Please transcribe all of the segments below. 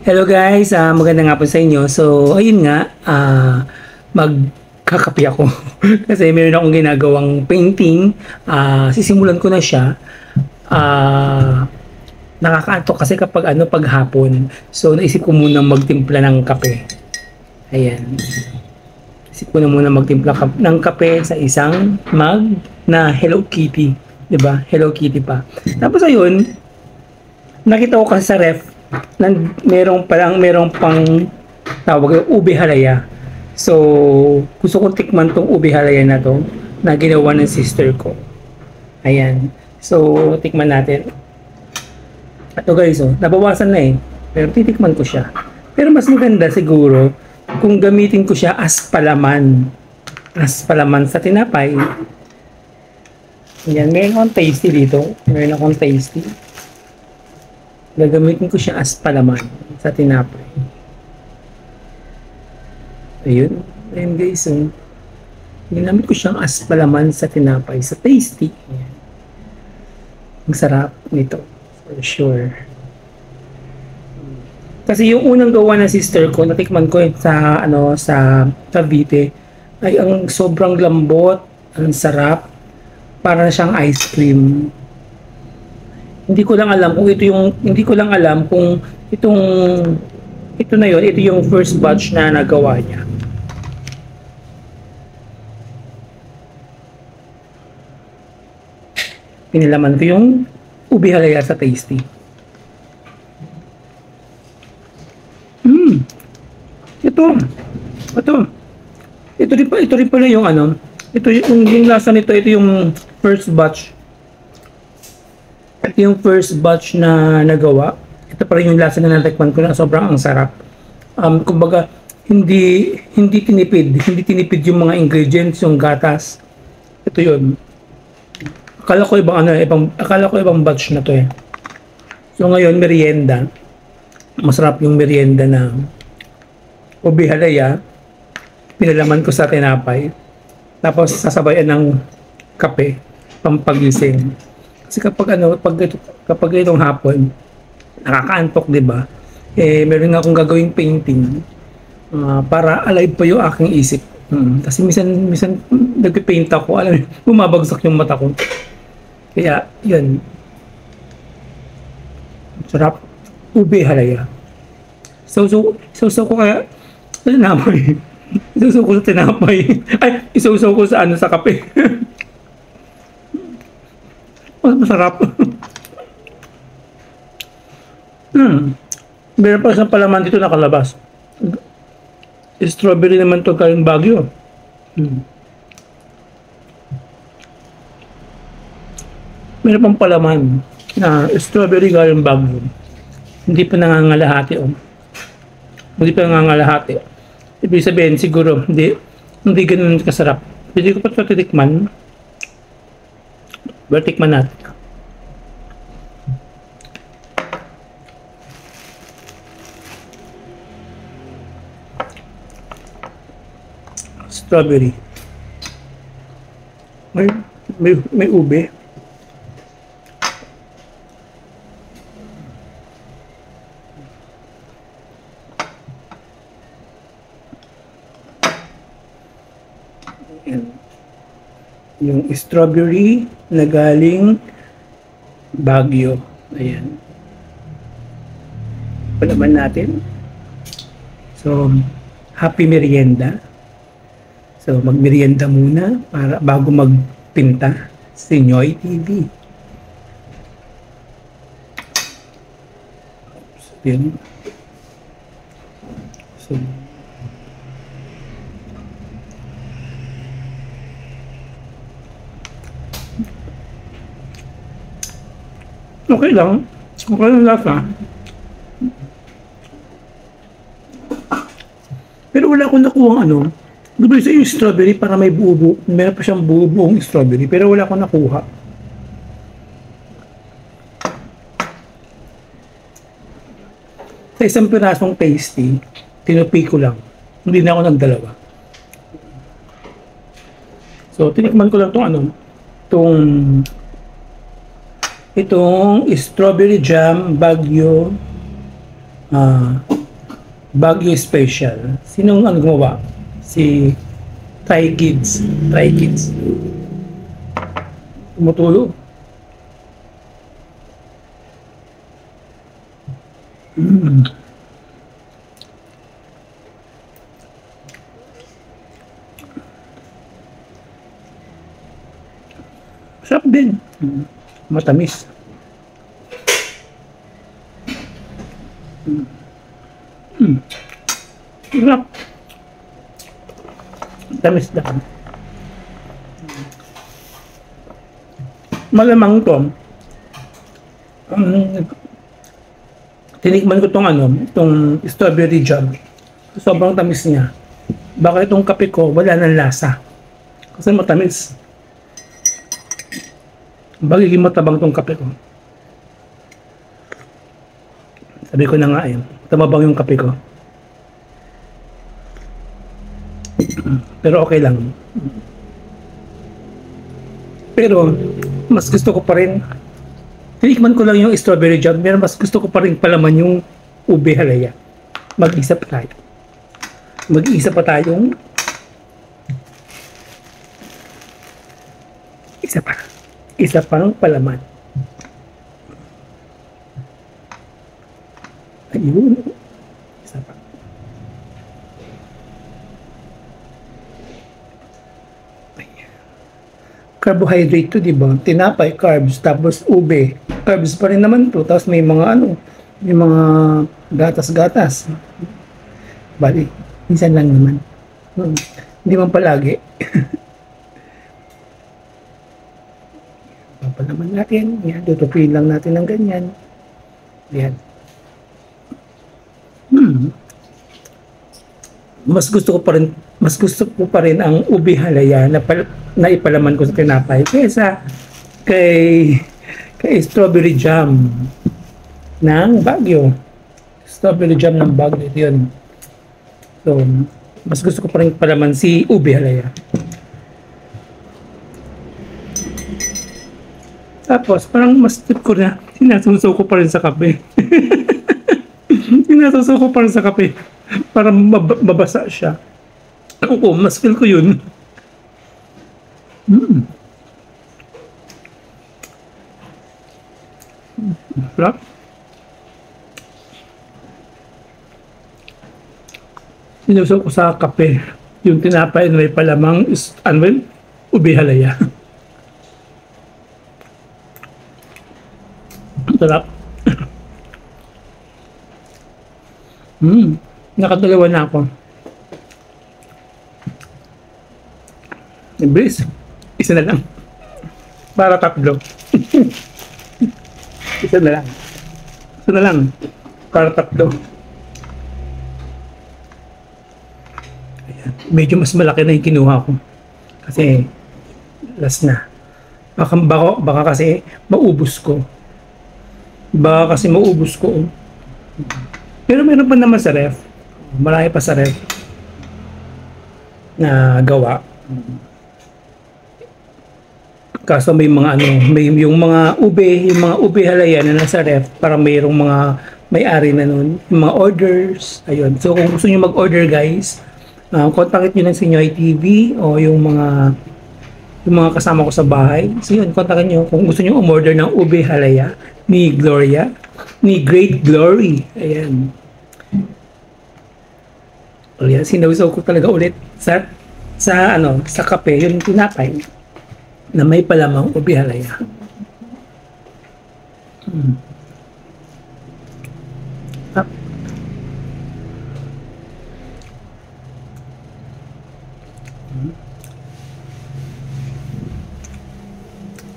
Hello guys, magandang hapon sa inyo. So, ayun nga, magkakape ako. Kasi meron akong ginagawang painting. Sisimulan ko na siya. Nakakaantok kasi kapag paghapon. So, naisip ko muna magtimpla ng kape. Ayan. Isip ko na muna magtimpla ng kape sa isang mug na Hello Kitty. 'Di ba? Hello Kitty pa. Tapos ayun, nakita ko kasi sa ref merong pang tawag ube halaya. So, gusto kong tikman tong ube halaya na to na ginawa ng sister ko. Ayan. So, tikman natin. Ito guys, nabawasan na pero titikman ko siya. Pero mas maganda siguro kung gamitin ko siya as palaman. As palaman sa tinapay. Ayan, meron akong tasty dito. Meron akong tasty. Gagamitin ko siya as palaman sa tinapay. Ayun. Ayun guys. Ginamit ko siyang as palaman sa tinapay. Sa tasty. Ayan. Ang sarap nito. For sure. Kasi yung unang gawa ng sister ko, natikman ko sa, sa Cavite, ay ang sobrang lambot, ang sarap. Para na siyang ice cream. Hindi ko lang alam kung ito na yon, ito yung first batch na nagawa niya. Pinilaman ko yung ube halaya sa tasty. Ito rin pala yung ito yung lasa nito, ito yung first batch. Ito yung first batch na nagawa. Ito pa rin yung lasa na natikman ko na sobrang ang sarap. Kumbaga, hindi tinipid yung mga ingredients, yung gatas. Ito yun. Akala ko ibang batch na to So ngayon, merienda. Masarap yung merienda na ube halaya. Pinalaman ko sa tinapay. Tapos sasabayan ng kape, pampagising. Kasi kapag itong hapon, nakakaantok, 'di ba? Meron nga akong gagawing painting para alive pa yung aking isip. Kasi minsan nagpe-paint ako, bumabagsak yung mata ko. Kaya, 'yun. Sarap ube halaya. So ko kaya tinapay. Isuso ko sa tinapay. Ay, isuso ko sa sa kape. Masarap. Meron pa isang palaman dito nakalabas. Strawberry naman to galing Baguio. Meron pang palaman na strawberry galing Baguio. Hindi pa nangangalahati. Hindi pa nangangalahati. Ibig sabihin siguro hindi ganun kasarap. Hindi ko pa ito titikman. Pero tikman natin. Strawberry. May ube. Yung strawberry na galing Baguio. Ayan. Palaman natin. So, happy merienda. So, magmerienda muna para bago magpinta si Noy TV. Ayan. So, okay lang. Okay lang lasa. Pero wala akong nakuha Gusto sa yung strawberry para may buo-buo. Meron pa siyang buo-buong strawberry. Pero wala akong nakuha. Sa isang pirasong tasty, tinupi ko lang. Hindi na ako nagdalawa. So, tinikman ko lang itong strawberry jam Baguio Baguio Special. Sinong ano gumawa? Si Thai Kids. Thai Kids. Tumutulo. Mm. Sarap din. Matamis. Sarap. Tamis lang. Malamang to. Tinikman ko itong strawberry jam. Sobrang tamis niya. Baka itong kape ko, wala nang lasa. Kasi matamis. Bagiging matabang itong kape ko. Sabi ko na nga yun. Tumabang yung kape ko. Pero okay lang. Pero, mas gusto ko pa rin. Tinikman ko lang yung strawberry jam. Pero mas gusto ko pa rin palaman yung ube halaya. Mag-isa pa tayo. Mag-isa pa tayong isa pa. Isa pang palaman. Ayun. Isa pa. Carbohydrate to, di ba? Tinapay, carbs, tapos ube. Carbs pa rin naman to. Tapos may mga may mga gatas-gatas. Bali, minsan lang naman. Hindi man palagi. Papalaman natin. Yan, tutupin lang natin ng ganyan. Yan. Mas gusto ko pa rin ang ube halaya na ipalaman ko sa tinapay kaysa kay strawberry jam ng Baguio. Strawberry jam ng Baguio, ito yun. So, mas gusto ko pa rin palaman si ube halaya. Tapos, parang mas tip ko na, sinasusaw ko pa rin sa kape. Sinasusaw ko pa rin sa kape para mabasa siya. Oo, mas feel ko yun. Sarap. Sinasusaw ko sa kape yung tinapay na may palamang ube halaya. Sarap. Nakadalawa na ako. Embrace. Isa na lang. Para tatlo. Isa na lang. Isa na lang. Para tatlo. Ayan. Medyo mas malaki na yung kinuha ko. Kasi last na. Baka kasi maubos ko. Pero meron pa naman sa ref. Marami pa sa ref na gawa. Kaso may mga yung mga ube halaya na nasa ref para mayroong mga may-ari na nun, yung mga orders. Ayun. So kung gusto niyo mag-order guys, kontakin niyo lang si Noy TV o yung mga kasama ko sa bahay. So yun, kontakin niyo kung gusto niyo umorder ng ube halaya ni Gloria, ni Great Glory. Ayan. Ayan, sinawsaw ko talaga ulit sa kape, yung tinapay na may palamang ube halaya.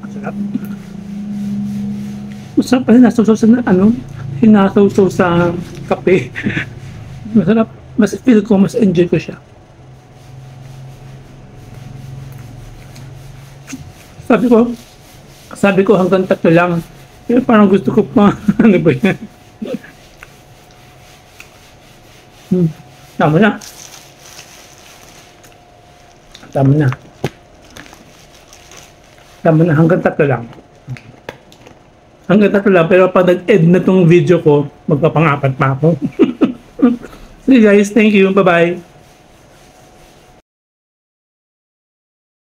Masarap. Masarap pa sinasawsaw sa kape. Masarap. Mas feel ko, mas enjoy ko siya. Sabi ko hanggang tatlo lang. Pero parang gusto ko pa. Ano ba yan? Tama na. Hanggang tatlo lang. Pero pag nag-end na tong video ko, magpapangapat pa ako. Okay guys, thank you. Bye-bye.